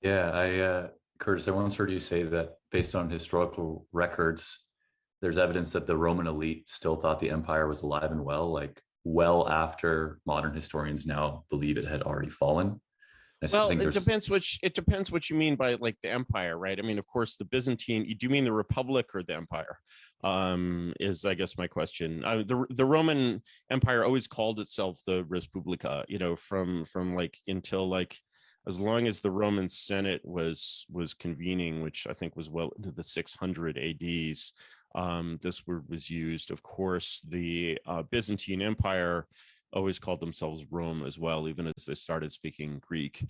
Yeah, Curtis, I once heard you say that based on historical records, there's evidence that the Roman elite still thought the empire was alive and well, like well after modern historians now believe it had already fallen. Well, Think it there's, depends what you mean by like the empire, right? I mean, of course, the Byzantine. Do you mean the Republic or the empire? Is I guess my question. The Roman Empire always called itself the Respublica. From like until like as long as the Roman Senate was convening, which I think was well into the 600 ADs. This word was used. Of course, the Byzantine Empire always called themselves Rome as well, even as they started speaking Greek.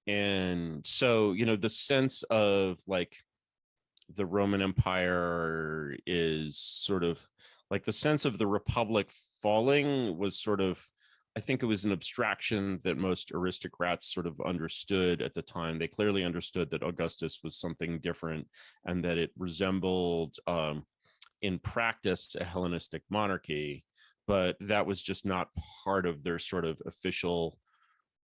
And so, the sense of like the Roman Empire is sort of like the sense of the Republic falling was sort of, I think it was an abstraction that most aristocrats sort of understood at the time. They clearly understood that Augustus was something different and that it resembled, in practice, a Hellenistic monarchy, but that was just not part of their sort of official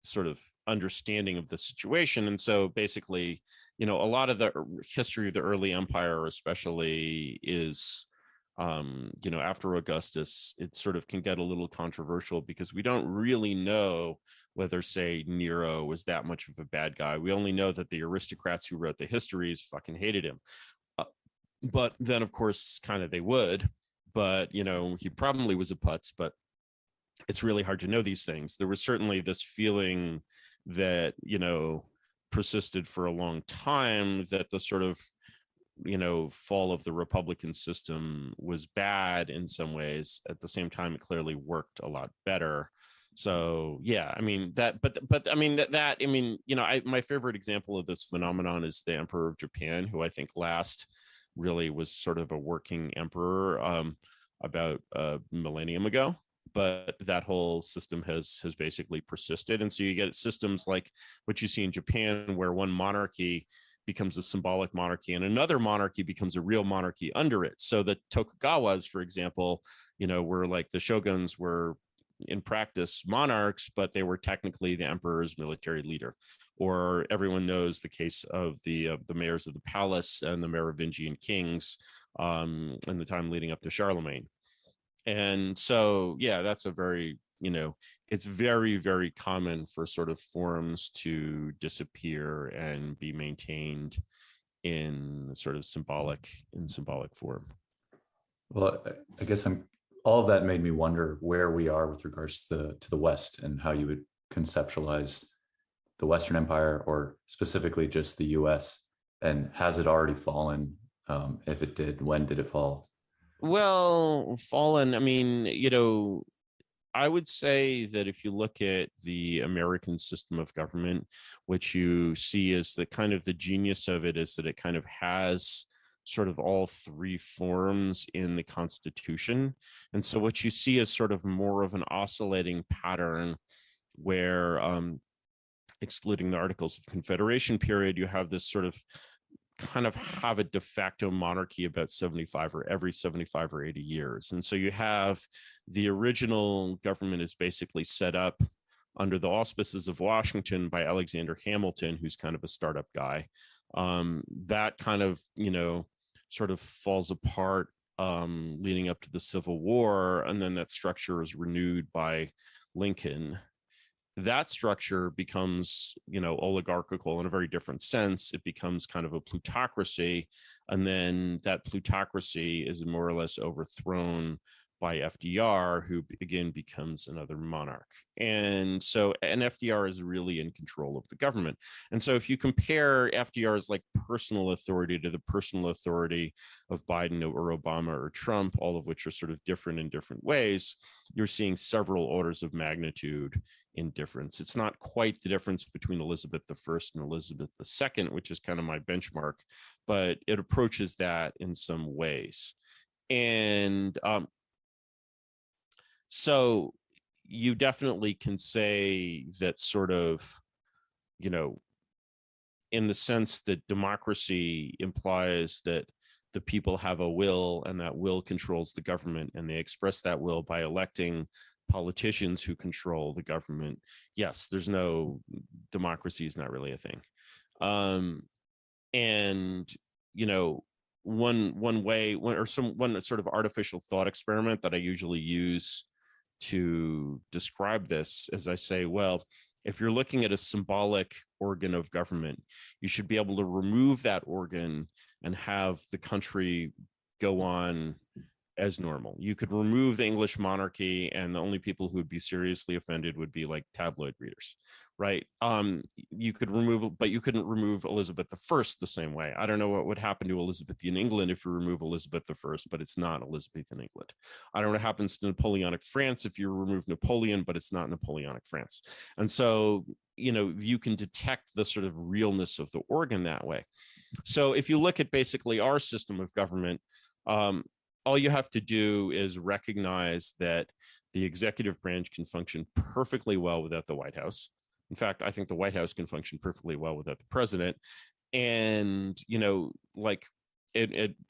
sort of understanding of the situation. And so basically, a lot of the history of the early empire, especially, is after Augustus, it sort of can get a little controversial because we don't really know whether, say, Nero was that much of a bad guy. We only know that the aristocrats who wrote the histories fucking hated him. But then, of course, kind of they would. But, he probably was a putz, but it's really hard to know these things. There was certainly this feeling that, persisted for a long time that the sort of, fall of the Republican system was bad in some ways. At the same time, it clearly worked a lot better. So yeah, I mean but I mean my favorite example of this phenomenon is the Emperor of Japan, who I think last really was sort of a working emperor about a millennium ago. But that whole system has basically persisted, and so you get systems like what you see in Japan, where one monarchy becomes a symbolic monarchy and another monarchy becomes a real monarchy under it. So the Tokugawas, for example, were like the shoguns were in practice monarchs, but they were technically the emperor's military leader. Or everyone knows the case of the mayors of the palace and the Merovingian kings in the time leading up to Charlemagne. And so, yeah, that's a very, it's very, very common for sort of forms to disappear and be maintained in sort of symbolic form. well, I guess all of that made me wonder where we are with regards to the West and how you would conceptualize the Western Empire, or specifically just the US, and has it already fallen? If it did, when did it fall? Well, fallen, I mean, I would say that if you look at the American system of government, what you see is the kind of the genius of it is that it kind of has sort of all three forms in the Constitution. And so what you see is sort of more of an oscillating pattern where, excluding the Articles of Confederation period, you have this sort of kind of have a de facto monarchy about 75 or every 75 or 80 years. And so you have the original government is basically set up under the auspices of Washington by Alexander Hamilton, who's kind of a startup guy. That kind of, sort of falls apart leading up to the Civil War. And then that structure is renewed by Lincoln. That structure becomes, oligarchical in a very different sense. It becomes kind of a plutocracy. And then that plutocracy is more or less overthrown by FDR, who again becomes another monarch. And so, and FDR is really in control of the government. And so if you compare FDR's like personal authority to the personal authority of Biden or Obama or Trump, all of which are sort of different in different ways, you're seeing several orders of magnitude in difference. It's not quite the difference between Elizabeth I and Elizabeth II, which is kind of my benchmark, but it approaches that in some ways. And so you definitely can say that sort of, in the sense that democracy implies that the people have a will and that will controls the government, and they express that will by electing politicians who control the government. Yes, there's no democracy is not really a thing. Um, and you know, one way, one sort of artificial thought experiment that I usually use to describe this is I say, well, if you're looking at a symbolic organ of government, you should be able to remove that organ and have the country go on as normal. You could remove the English monarchy, and the only people who would be seriously offended would be like tabloid readers, right? You could remove, but you couldn't remove Elizabeth I the same way. I don't know what would happen to Elizabeth in England if you remove Elizabeth I, but it's not Elizabeth in England. I don't know what happens to Napoleonic France if you remove Napoleon, but it's not Napoleonic France. And so, you can detect the sort of realness of the organ that way. So if you look at basically our system of government, um, all you have to do is recognize that the executive branch can function perfectly well without the White House. In fact, I think the White House can function perfectly well without the president. And,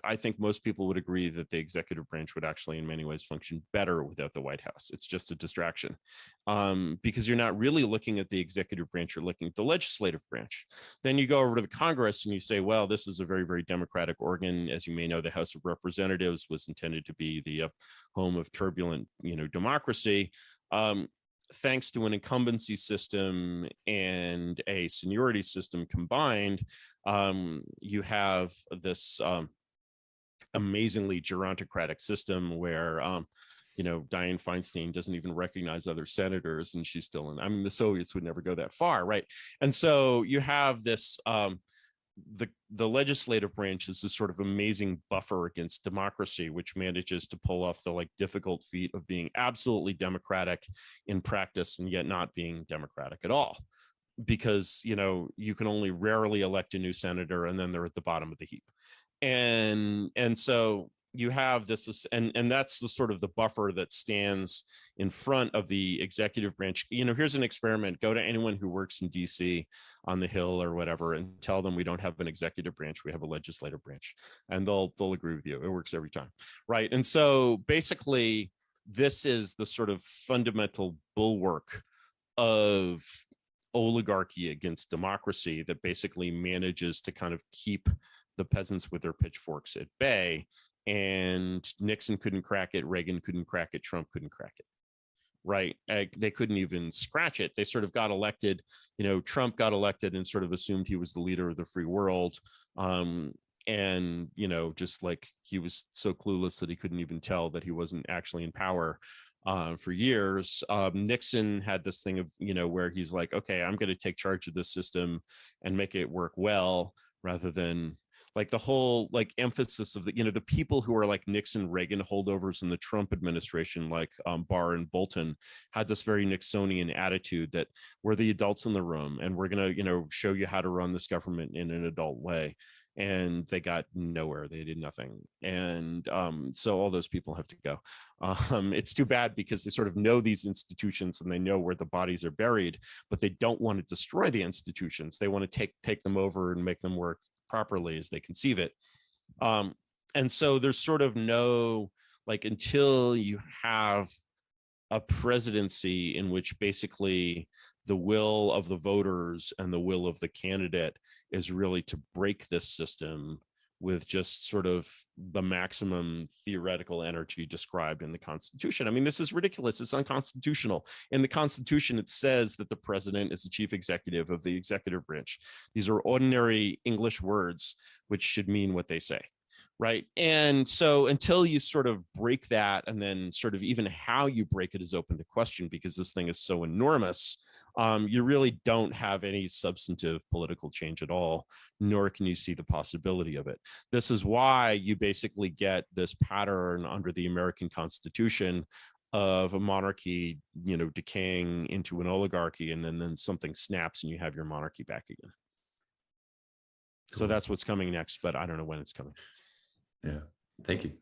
I think most people would agree that the executive branch would actually, in many ways, function better without the White House. It's just a distraction, because you're not really looking at the executive branch; you're looking at the legislative branch. Then you go over to the Congress and you say, "Well, this is a very, very democratic organ. As you may know, the House of Representatives was intended to be the home of turbulent, democracy." Thanks to an incumbency system and a seniority system combined, you have this amazingly gerontocratic system where Dianne Feinstein doesn't even recognize other senators, and she's still in. I mean, the Soviets would never go that far, right? And so you have this the legislative branch is this sort of amazing buffer against democracy, which manages to pull off the difficult feat of being absolutely democratic in practice and yet not being democratic at all, because you can only rarely elect a new senator and then they're at the bottom of the heap. And so you have this, and that's the sort of the buffer that stands in front of the executive branch. Here's an experiment. Go to anyone who works in DC on the Hill or whatever and tell them we don't have an executive branch, we have a legislative branch, and they'll agree with you. It works every time, right? And so basically this is the sort of fundamental bulwark of oligarchy against democracy that basically manages to kind of keep the peasants with their pitchforks at bay. And Nixon couldn't crack it, Reagan couldn't crack it, Trump couldn't crack it, right? They couldn't even scratch it. They sort of got elected, Trump got elected and sort of assumed he was the leader of the free world. And just like he was so clueless that he couldn't even tell that he wasn't actually in power for years. Nixon had this thing of, where he's like, okay, I'm going to take charge of this system and make it work well, rather than the whole emphasis of the people who are like Nixon, Reagan holdovers in the Trump administration, like Barr and Bolton, had this very Nixonian attitude that we're the adults in the room and we're going to, show you how to run this government in an adult way. And they got nowhere. They did nothing. And so all those people have to go. It's too bad because they sort of know these institutions and they know where the bodies are buried, but they don't want to destroy the institutions. They want to take them over and make them work properly as they conceive it. And so there's sort of no, until you have a presidency in which basically the will of the voters and the will of the candidate is really to break this system with just sort of the maximum theoretical energy described in the Constitution. I mean, this is ridiculous. It's unconstitutional. In the Constitution, it says that the president is the chief executive of the executive branch. These are ordinary English words, which should mean what they say, right? And so until you sort of break that, and then sort of even how you break it is open to question because this thing is so enormous, you really don't have any substantive political change at all, nor can you see the possibility of it. This is why you basically get this pattern under the American Constitution of a monarchy, decaying into an oligarchy, and then something snaps and you have your monarchy back again. Cool. So that's what's coming next, but I don't know when it's coming. Yeah, thank you.